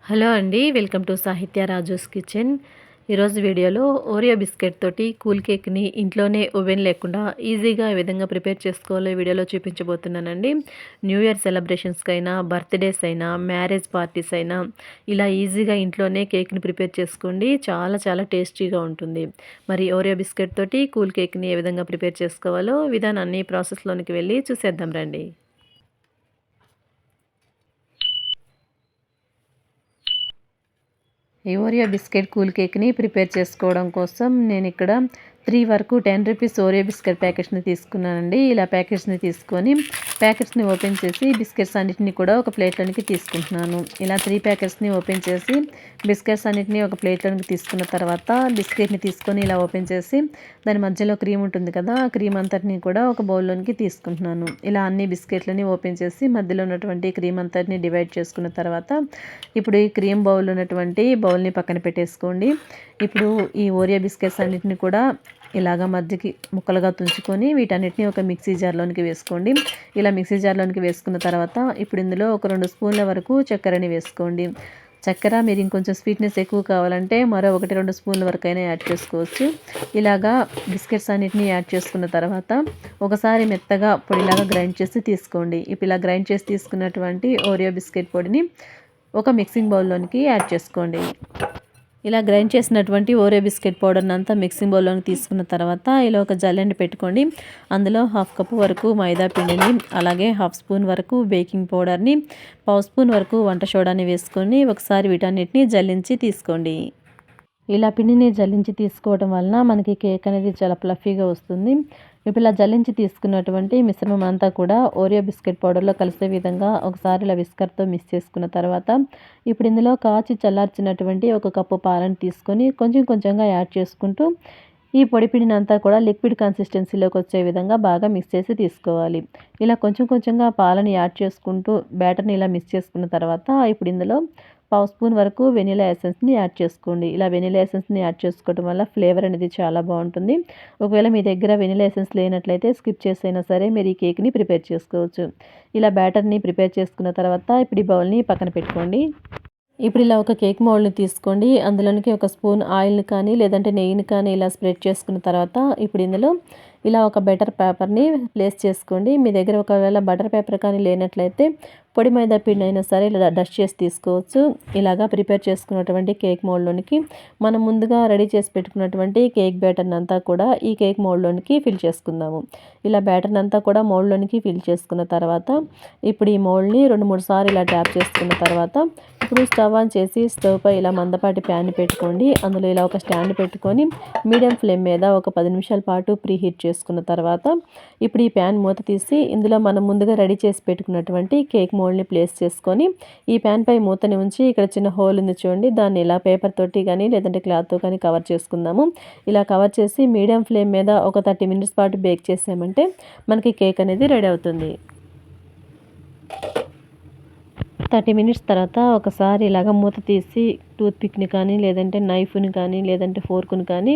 Hello అండి. Welcome to సాహిత్య Raju's kitchen. ఈరోజు వీడియోలో ఓరియో బిస్కెట్ తోటి కూల్ కేక్‌ని ఇంట్లోనే ఓవెన్ లేకుండా ఈజీగా ఏ విధంగా ప్రిపేర్ చేసుకోవాలో ఈ వీడియోలో చూపించబోతున్నానండి. న్యూ ఇయర్ సెలబ్రేషన్స్‌కైనా, బర్త్‌డేస్ అయినా, మ్యారేజ్ పార్టీస్ అయినా ఇలా ఈజీగా ఇంట్లోనే కేక్‌ని ప్రిపేర్ చేసుకోండి. చాలా చాలా టేస్టీగా ఉంటుంది. మరి ఓరియో బిస్కెట్ తోటి కూల్ కేక్‌ని ఏ విధంగా ప్రిపేర్ చేసుకోవాలో విధానాన్ని ప్రాసెస్‌లోనికి వెళ్ళి చూసేద్దాం రండి. ఈ ఓరియో బిస్కెట్ కూల్ కేక్‌ని ప్రిపేర్ చేసుకోవడం కోసం నేనిక్కడ 3 వరకు రూ. 10 ఓరియో బిస్కెట్ ప్యాకెట్స్‌ని తీసుకున్నానండి. ఇలా ప్యాకెట్స్‌ని తీసుకొని ప్యాకెట్స్‌ని ఓపెన్ చేసి బిస్కెట్స్ అన్నిటిని కూడా ఒక ప్లేట్‌లోనికి తీసుకుంటున్నాను. ఇలా 3 ప్యాకెట్స్‌ని ఓపెన్ చేసి బిస్కెట్స్ అన్నిటిని ఒక ప్లేట్‌లోనికి తీసుకున్న తర్వాత బిస్కెట్‌ని తీసుకొని ఇలా ఓపెన్ చేసి దాని మధ్యలో క్రీమ్ ఉంటుంది కదా! ఆ క్రీమ్ అంతటిని కూడా ఒక బౌల్‌లోనికి తీసుకుంటున్నాను. ఇలా అన్ని బిస్కెట్‌లని ఓపెన్ చేసి మధ్యలో ఉన్నటువంటి క్రీమ్ అంతటిని డివైడ్ చేసుకున్న తర్వాత ఇప్పుడు ఈ క్రీమ్ బౌల్ ఉన్నటువంటి బౌల్‌ని పక్కన పెట్టేసుకోండి. ఇప్పుడు ఈ ఓరియో బిస్కెట్స్ అన్నిటిని కూడా ఇలాగ మధ్యకి ముక్కలుగా తుంచుకొని వీటన్నిటిని ఒక మిక్సీ జార్‌లోనికి వేసుకోండి. ఇలా మిక్సీ జార్‌లోనికి వేసుకున్న తర్వాత ఇప్పుడు ఇందులో ఒక 2 స్పూన్ల వరకు చక్కెరని వేసుకోండి. చక్కెర మీరు ఇంకొంచెం స్వీట్‌నెస్ ఎక్కువ కావాలంటే మరో 1, 2 స్పూన్ల వరకైనా యాడ్ చేసుకోవచ్చు. ఇలాగా బిస్కెట్స్ అన్నిటిని యాడ్ చేసుకున్న తర్వాత ఒకసారి మెత్తగా పొడిలాగా గ్రైండ్ చేసి తీసుకోండి. ఇప్పుడు ఇలా గ్రైండ్ చేసి తీసుకున్నటువంటి ఓరియో బిస్కెట్ పొడిని ఒక మిక్సింగ్ బౌల్‌లోనికి యాడ్ చేసుకోండి. ఇలా గ్రైండ్ చేసినటువంటి ఓరియో బిస్కెట్ పౌడర్‌ని అంతా మిక్సింగ్ బౌల్‌లోకి తీసుకున్న తర్వాత ఇలా ఒక జల్లెడ పెట్టుకోండి. అందులో 1/2 కప్ వరకు మైదా పిండిని, అలాగే 1/2 స్పూన్ వరకు బేకింగ్ పౌడర్‌ని, 1/2 స్పూన్ వరకు వంట సోడాని వేసుకొని ఒకసారి వీటన్నిటిని జల్లించి తీసుకోండి. ఇలా పిండిని జల్లించి తీసుకోవడం వలన మనకి కేక్ అనేది చాలా ఫ్లఫీగా వస్తుంది. ఇప్పుడు ఇలా జల్లించి తీసుకున్నటువంటి మిశ్రమం అంతా కూడా ఓరియో బిస్కెట్ పౌడర్‌లో కలిసే విధంగా ఒకసారి ఇలా విస్కర్‌తో మిక్స్ చేసుకున్న తర్వాత ఇప్పుడు ఇందులో కాచి చల్లార్చినటువంటి 1 కప్పు పాలను తీసుకొని కొంచెం కొంచెంగా యాడ్ చేసుకుంటూ ఈ పొడి పిండినంతా కూడా లిక్విడ్ కన్సిస్టెన్సీలోకి వచ్చే విధంగా బాగా మిక్స్ చేసి తీసుకోవాలి. ఇలా కొంచెం కొంచెంగా పాలని యాడ్ చేసుకుంటూ బ్యాటర్‌ని ఇలా మిక్స్ చేసుకున్న తర్వాత ఇప్పుడు ఇందులో 1/2 స్పూన్ వరకు వెనిల్లా ఎసెన్స్‌ని యాడ్ చేసుకోండి. ఇలా వెనిల్లా ఎసెన్స్‌ని యాడ్ చేసుకోవడం వల్ల ఫ్లేవర్ అనేది చాలా బాగుంటుంది. ఒకవేళ మీ దగ్గర వెనిల్లా ఎసెన్స్ లేనట్లయితే స్కిప్ చేసైనా సరే మీరు ఈ కేక్‌ని ప్రిపేర్ చేసుకోవచ్చు. ఇలా బ్యాటర్‌ని ప్రిపేర్ చేసుకున్న తర్వాత ఇప్పుడు ఈ బౌల్‌ని పక్కన పెట్టుకోండి. ఇప్పుడు ఇలా ఒక కేక్ మౌల్డ్‌ని తీసుకోండి. అందులోనికి ఒక స్పూన్ ఆయిల్‌ని కానీ లేదంటే నెయ్యిని కానీ ఇలా స్ప్రెడ్ చేసుకున్న తర్వాత ఇప్పుడు ఇందులో ఇలా ఒక బటర్ పేపర్‌ని ప్లేస్ చేసుకోండి. మీ దగ్గర ఒకవేళ బటర్ పేపర్ కానీ లేనట్లయితే పొడి మైదా పిండి అయినా సరే ఇలా డస్ట్ చేసి తీసుకోవచ్చు. ఇలాగా ప్రిపేర్ చేసుకున్నటువంటి కేక్ మౌల్డ్‌లోనికి మనం ముందుగా రెడీ చేసి పెట్టుకున్నటువంటి కేక్ బ్యాటర్‌ని అంతా కూడా ఈ కేక్ మౌల్డ్‌లోనికి ఫిల్ చేసుకుందాము. ఇలా బ్యాటర్‌ని అంతా కూడా మౌల్డ్‌లోనికి ఫిల్ చేసుకున్న తర్వాత ఇప్పుడు ఈ మౌల్డ్‌ని 2, 3 సార్లు ఇలా ట్యాప్ చేసుకున్న తర్వాత ఇప్పుడు స్టవ్ ఆన్ చేసి స్టవ్ పై ఇలా మందపాటి ప్యాన్ పెట్టుకోండి. అందులో ఇలా ఒక స్టాండ్ పెట్టుకొని మీడియం ఫ్లేమ్ మీద ఒక 10 నిమిషాల పాటు ప్రీహీట్ చేసుకున్న తర్వాత ఇప్పుడు ఈ ప్యాన్ మూత తీసి ఇందులో మనం ముందుగా రెడీ చేసి పెట్టుకున్నటువంటి కేక్ మౌల్డ్‌ని ప్లేస్ చేసుకొని ఈ ప్యాన్ పై మూతని ఉంచి ఇక్కడ చిన్న హోల్ ఉంది చూడండి, దాన్ని ఇలా పేపర్ తోటి కానీ లేదంటే క్లాత్‌తో కానీ కవర్ చేసుకుందాము. ఇలా కవర్ చేసి మీడియం ఫ్లేమ్ మీద ఒక 30 మినిట్స్ పాటు బేక్ చేసామంటే మనకి కేక్ అనేది రెడీ అవుతుంది. 30 మినిట్స్ తర్వాత ఒకసారి ఇలాగ మూత తీసి టూత్‌పిక్‌ని కానీ లేదంటే నైఫ్‌ని కానీ లేదంటే ఫోర్క్‌ని కానీ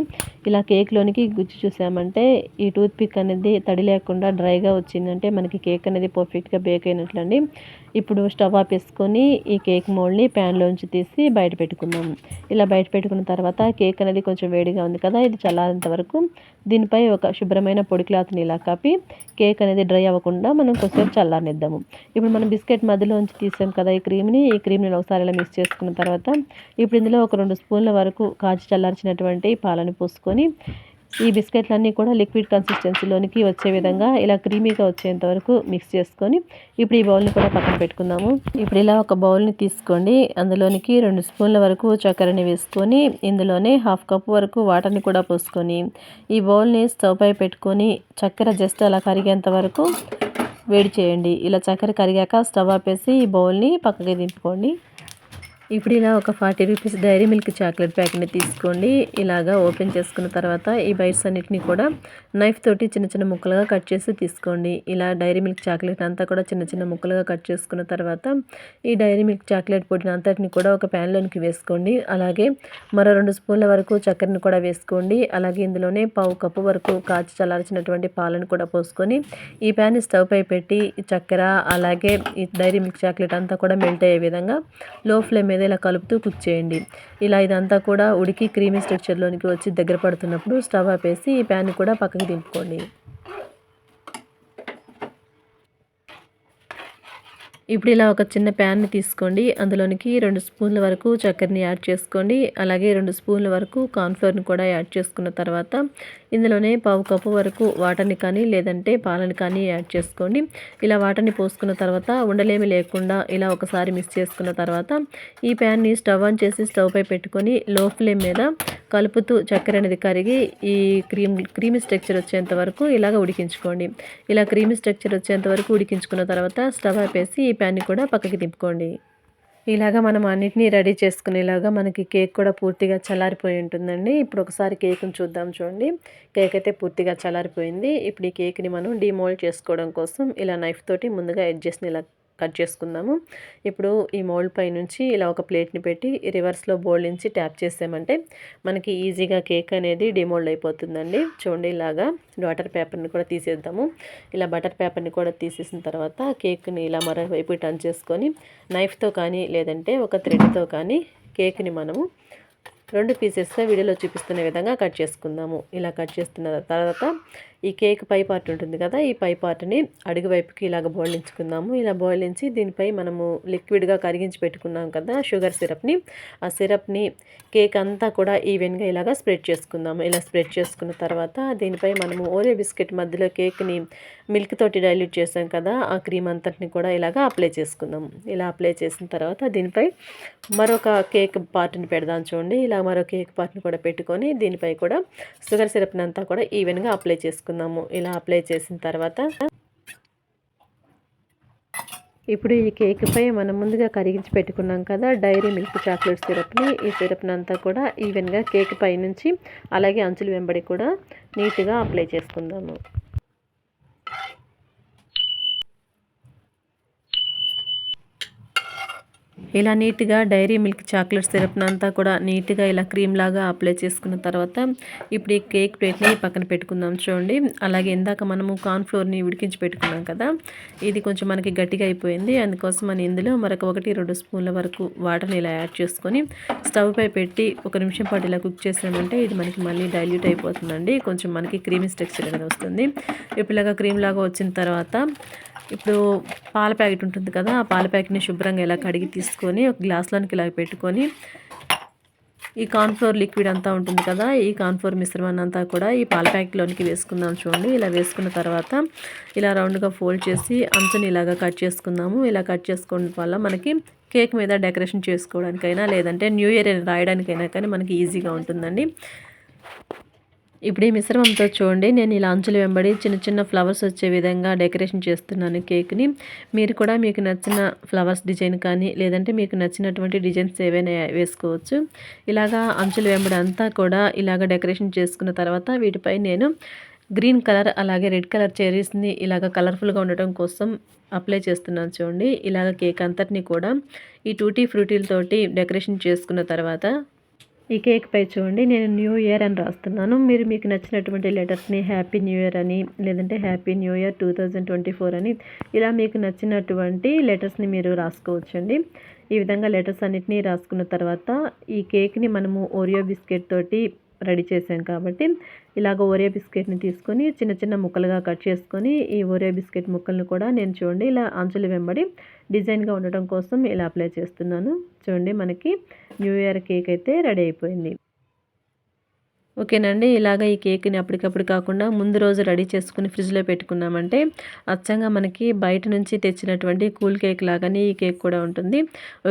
ఇలా కేక్‌లోనికి గుచ్చి చూసామంటే ఈ టూత్‌పిక్ అనేది తడి లేకుండా డ్రైగా వచ్చిందంటే మనకి కేక్ అనేది పర్ఫెక్ట్‌గా బేక్ అయినట్లండి. ఇప్పుడు స్టవ్ ఆపేసుకొని ఈ కేక్ మౌల్డ్‌ని ప్యాన్‌లోంచి తీసి బయట పెట్టుకుందాము. ఇలా బయట పెట్టుకున్న తర్వాత కేక్ అనేది కొంచెం వేడిగా ఉంది కదా! ఇది చల్లారేంత వరకు దీనిపై ఒక శుభ్రమైన పొడి క్లాత్‌ని ఇలా కప్పి కేక్ అనేది డ్రై అవ్వకుండా మనం కొంచెం చల్లారనిద్దాము. ఇప్పుడు మనం బిస్కెట్ మధ్యలోంచి తీసాం కదా ఈ క్రీమ్‌ని ఒకసారి ఇలా మిక్స్ చేసుకున్న తర్వాత ఇప్పుడు ఇందులో ఒక 2 స్పూన్ల వరకు కాచి చల్లార్చినటువంటి పాలని పోసుకొని ఈ బిస్కెట్లన్నీ కూడా లిక్విడ్ కన్సిస్టెన్సీలోనికి వచ్చే విధంగా ఇలా క్రీమీగా వచ్చేంత వరకు మిక్స్ చేసుకొని ఇప్పుడు ఈ బౌల్‌ని కూడా పక్కన పెట్టుకుందాము. ఇప్పుడు ఇలా ఒక బౌల్‌ని తీసుకోండి. అందులోనికి 2 స్పూన్ల వరకు చక్కెరని వేసుకొని ఇందులోనే 1/2 కప్ వరకు వాటర్‌ని కూడా పోసుకొని ఈ బౌల్‌ని స్టవ్ పై పెట్టుకొని చక్కెర జస్ట్ అలా కరిగేంత వరకు వేడి చేయండి. ఇలా చక్కెర కరిగాక స్టవ్ ఆపేసి ఈ బౌల్‌ని పక్కకి దింపుకోండి. ఇప్పుడు ఇలా ఒక రూ. 40 డైరీ మిల్క్ చాక్లెట్ ప్యాక్‌ని తీసుకోండి. ఇలాగా ఓపెన్ చేసుకున్న తర్వాత ఈ బైట్స్ అన్నిటిని కూడా నైఫ్ తోటి చిన్న చిన్న ముక్కలుగా కట్ చేసి తీసుకోండి. ఇలా డైరీ మిల్క్ చాక్లెట్ అంతా కూడా చిన్న చిన్న ముక్కలుగా కట్ చేసుకున్న తర్వాత ఈ డైరీ మిల్క్ చాక్లెట్ పొడిని అంతటిని కూడా ఒక ప్యాన్‌లోనికి వేసుకోండి. అలాగే మరో 2 స్పూన్ల వరకు చక్కెరను కూడా వేసుకోండి. అలాగే ఇందులోనే 1/2 కప్పు వరకు కాచి చల్లార్చినటువంటి పాలను కూడా పోసుకొని ఈ ప్యాన్‌ని స్టవ్ పై పెట్టి ఈ చక్కెర అలాగే ఈ డైరీ మిల్క్ చాక్లెట్ అంతా కూడా మెల్ట్ అయ్యే విధంగా లో ఫ్లేమ్ మీద మీద ఇలా కలుపుతూ కుక్ చేయండి. ఇలా ఇదంతా కూడా ఉడికి క్రీమీ స్ట్రక్చర్లోనికి వచ్చి దగ్గర పడుతున్నప్పుడు స్టవ్ ఆపేసి ఈ ప్యాన్ని కూడా పక్కకి దింపుకోండి. ఇప్పుడు ఇలా ఒక చిన్న ప్యాన్‌ని తీసుకోండి. అందులోనికి 2 స్పూన్ల వరకు చక్కెరని యాడ్ చేసుకోండి. అలాగే 2 స్పూన్ల వరకు కార్న్‌ఫ్లోర్‌ని కూడా యాడ్ చేసుకున్న తర్వాత ఇందులోనే పావు కప్పు వరకు వాటర్‌ని కానీ లేదంటే పాలని కానీ యాడ్ చేసుకోండి. ఇలా వాటర్‌ని పోసుకున్న తర్వాత ఉండలేమి లేకుండా ఇలా ఒకసారి మిక్స్ చేసుకున్న తర్వాత ఈ ప్యాన్‌ని స్టవ్ ఆన్ చేసి స్టవ్ పై పెట్టుకొని లో ఫ్లేమ్ మీద కలుపుతూ చక్కెర అనేది కరిగి ఈ క్రీమీ స్ట్రక్చర్ వచ్చేంత వరకు ఇలాగ ఉడికించుకోండి. ఇలా క్రీమీ స్ట్రక్చర్ వచ్చేంత వరకు ఉడికించుకున్న తర్వాత స్టవ్ ఆపేసి ఈ ప్యాన్ని కూడా పక్కకి తిప్పుకోండి. ఇలాగ మనం అన్నిటినీ రెడీ చేసుకునేలాగా మనకి కేక్ కూడా పూర్తిగా చల్లారిపోయి ఉంటుందండి. ఇప్పుడు ఒకసారి కేక్‌ని చూద్దాం చూడండి. కేక్ అయితే పూర్తిగా చల్లారిపోయింది. ఇప్పుడు ఈ కేక్‌ని మనం డీమోల్డ్ చేసుకోవడం కోసం ఇలా నైఫ్ తోటి ముందుగా ఎడ్జెస్‌ని ఇలా కట్ చేసుకుందాము. ఇప్పుడు ఈ మౌల్డ్ పై నుంచి ఇలా ఒక ప్లేట్‌ని పెట్టి రివర్స్‌లో బౌల్ నుంచి ట్యాప్ చేసామంటే మనకి ఈజీగా కేక్ అనేది డిమోల్డ్ అయిపోతుందండి. చూడండి ఇలాగా బటర్ పేపర్‌ని కూడా తీసేద్దాము. ఇలా బటర్ పేపర్‌ని కూడా తీసేసిన తర్వాత కేక్‌ని ఇలా మరోవైపు టర్న్ చేసుకొని నైఫ్‌తో కానీ లేదంటే ఒక థ్రెడ్‌తో కానీ కేక్‌ని మనము 2 పీసెస్‌గా వీడియోలో చూపిస్తున్న విధంగా కట్ చేసుకుందాము. ఇలా కట్ చేస్తున్న తర్వాత ఈ కేక్ పై పార్ట్ ఉంటుంది కదా, ఈ పై పార్ట్‌ని అడుగు వైపుకి ఇలాగ బోర్లించుకుందాము. ఇలా బోర్లించి దీనిపై మనము లిక్విడ్‌గా కరిగించి పెట్టుకున్నాం కదా షుగర్ సిరప్‌ని, ఆ సిరప్‌ని కేక్ అంతా కూడా ఈవెన్‌గా ఇలాగ స్ప్రెడ్ చేసుకుందాము. ఇలా స్ప్రెడ్ చేసుకున్న తర్వాత దీనిపై మనము ఓరియో బిస్కెట్ మధ్యలో కేక్‌ని మిల్క్ తోటి డైల్యూట్ చేసాం కదా, ఆ క్రీమ్ అంతటిని కూడా ఇలాగ అప్లై చేసుకుందాము. ఇలా అప్లై చేసిన తర్వాత దీనిపై మరొక కేక్ పార్ట్‌ని పెడదాం చూడండి. ఇలా మరో కేక్ పార్ట్‌ని కూడా పెట్టుకొని దీనిపై కూడా షుగర్ సిరప్‌ని అంతా కూడా ఈవెన్‌గా అప్లై చేసుకుందాము. ఇలా అప్లై చేసిన తర్వాత ఇప్పుడు ఈ కేక్‌పై మనం ముందుగా కరిగించి పెట్టుకున్నాం కదా డైరీ మిల్క్ చాక్లెట్ సిరప్‌ని, ఈ సిరప్‌ని అంతా కూడా ఈవెన్‌గా కేక్ పై నుంచి అలాగే అంచుల వెంబడి కూడా నీట్‌గా అప్లై చేసుకుందాము. ఇలా నీట్‌గా డైరీ మిల్క్ చాక్లెట్ సిరప్‌ని అంతా కూడా నీట్‌గా ఇలా క్రీమ్ లాగా అప్లై చేసుకున్న తర్వాత ఇప్పుడు ఈ కేక్ ప్లేట్‌ని పక్కన పెట్టుకుందాం చూడండి. అలాగే ఇందాక మనము కార్న్ ఫ్లోర్‌ని ఉడికించి పెట్టుకున్నాం కదా, ఇది కొంచెం మనకి గట్టిగా అయిపోయింది. అందుకోసం అని ఇందులో మరొక 1-2 స్పూన్ల వరకు వాటర్‌ని ఇలా యాడ్ చేసుకొని స్టవ్ పై పెట్టి 1 నిమిషం పాటు ఇలా కుక్ చేసామంటే ఇది మనకి మళ్ళీ డైల్యూట్ అయిపోతుందండి. కొంచెం మనకి క్రీమీ స్ట్రక్చర్ అనేది వస్తుంది. ఇప్పుడు ఇలాగా క్రీమ్ లాగా వచ్చిన తర్వాత ఇప్పుడు పాల ప్యాకెట్ ఉంటుంది కదా, ఆ పాల ప్యాకెట్‌ని శుభ్రంగా ఇలా కడిగి తీసుకొని ఒక గ్లాస్‌లోనికి ఇలా పెట్టుకొని ఈ కార్న్‌ఫ్లోర్ లిక్విడ్ అంతా ఉంటుంది కదా, ఈ కార్న్‌ఫ్లోర్ మిశ్రమాన్ని అంతా కూడా ఈ పాల ప్యాకెట్‌లోనికి వేసుకుందాం చూడండి. ఇలా వేసుకున్న తర్వాత ఇలా రౌండ్‌గా ఫోల్డ్ చేసి అంచుని ఇలాగా కట్ చేసుకుందాము. ఇలా కట్ చేసుకోవడం వల్ల మనకి కేక్ మీద డెకరేషన్ చేసుకోవడానికైనా లేదంటే న్యూ ఇయర్ రాయడానికైనా కానీ మనకి ఈజీగా ఉంటుందండి. ఇప్పుడు ఈ మిశ్రమంతో చూడండి నేను ఇలా అంచులు వెంబడి చిన్న చిన్న ఫ్లవర్స్ వచ్చే విధంగా డెకరేషన్ చేస్తున్నాను కేక్‌ని. మీరు కూడా మీకు నచ్చిన ఫ్లవర్స్ డిజైన్ కానీ లేదంటే మీకు నచ్చినటువంటి డిజైన్స్ ఏవైనా వేసుకోవచ్చు. ఇలాగా అంచుల వెంబడి అంతా కూడా ఇలాగ డెకరేషన్ చేసుకున్న తర్వాత వీటిపై నేను గ్రీన్ కలర్ అలాగే రెడ్ కలర్ చెర్రీస్‌ని ఇలాగ కలర్‌ఫుల్‌గా ఉండటం కోసం అప్లై చేస్తున్నాను చూడండి. ఇలాగ కేక్ అంతటిని కూడా ఈ టూటీ ఫ్రూటీలతోటి డెకరేషన్ చేసుకున్న తర్వాత ఈ కేక్ పై చూడండి నేను న్యూ ఇయర్ అని రాస్తున్నాను. మీరు మీకు నచ్చినటువంటి లెటర్స్‌ని హ్యాపీ న్యూ ఇయర్ అని లేదంటే హ్యాపీ న్యూ ఇయర్ 2024 అని ఇలా మీకు నచ్చినటువంటి లెటర్స్‌ని మీరు రాసుకోవచ్చండి. ఈ విధంగా లెటర్స్ అన్నిటిని రాసుకున్న తర్వాత ఈ కేక్‌ని మనము ఓరియో బిస్కెట్ తోటి రెడీ చేసాం కాబట్టి ఇలాగ ఓరియో బిస్కెట్‌ని తీసుకొని చిన్న చిన్న ముక్కలుగా కట్ చేసుకొని ఈ ఓరియో బిస్కెట్ ముక్కలను కూడా నేను చూడండి ఇలా అంచుల వెంబడి డిజైన్‌గా ఉండటం కోసం ఇలా అప్లై చేస్తున్నాను. చూడండి మనకి న్యూ ఇయర్ కేక్ అయితే రెడీ అయిపోయింది. ఓకేనండి. ఇలాగ ఈ కేక్‌ని అప్పటికప్పుడు కాకుండా ముందు రోజు రెడీ చేసుకొని ఫ్రిడ్జ్‌లో పెట్టుకున్నామంటే అచ్చంగా మనకి బయట నుంచి తెచ్చినటువంటి కూల్ కేక్ లాగానే ఈ కేక్ కూడా ఉంటుంది.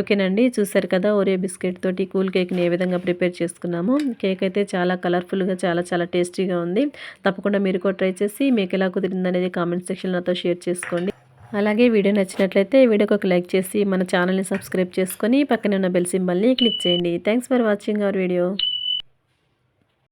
ఓకేనండి. చూసారు కదా ఓరియో బిస్కెట్ తోటి కూల్ కేక్‌ని ఏ విధంగా ప్రిపేర్ చేసుకున్నామో. కేక్ అయితే చాలా కలర్‌ఫుల్‌గా చాలా చాలా టేస్టీగా ఉంది. తప్పకుండా మీరు కూడా ట్రై చేసి మీకు ఎలా కుదిరిందనేది కామెంట్ సెక్షన్‌లో నాతో షేర్ చేసుకోండి. అలాగే వీడియో నచ్చినట్లయితే వీడియోకి ఒక లైక్ చేసి మన ఛానల్‌ని సబ్స్క్రైబ్ చేసుకొని పక్కనే ఉన్న బెల్ సింబల్‌ని క్లిక్ చేయండి. Thanks for watching our video.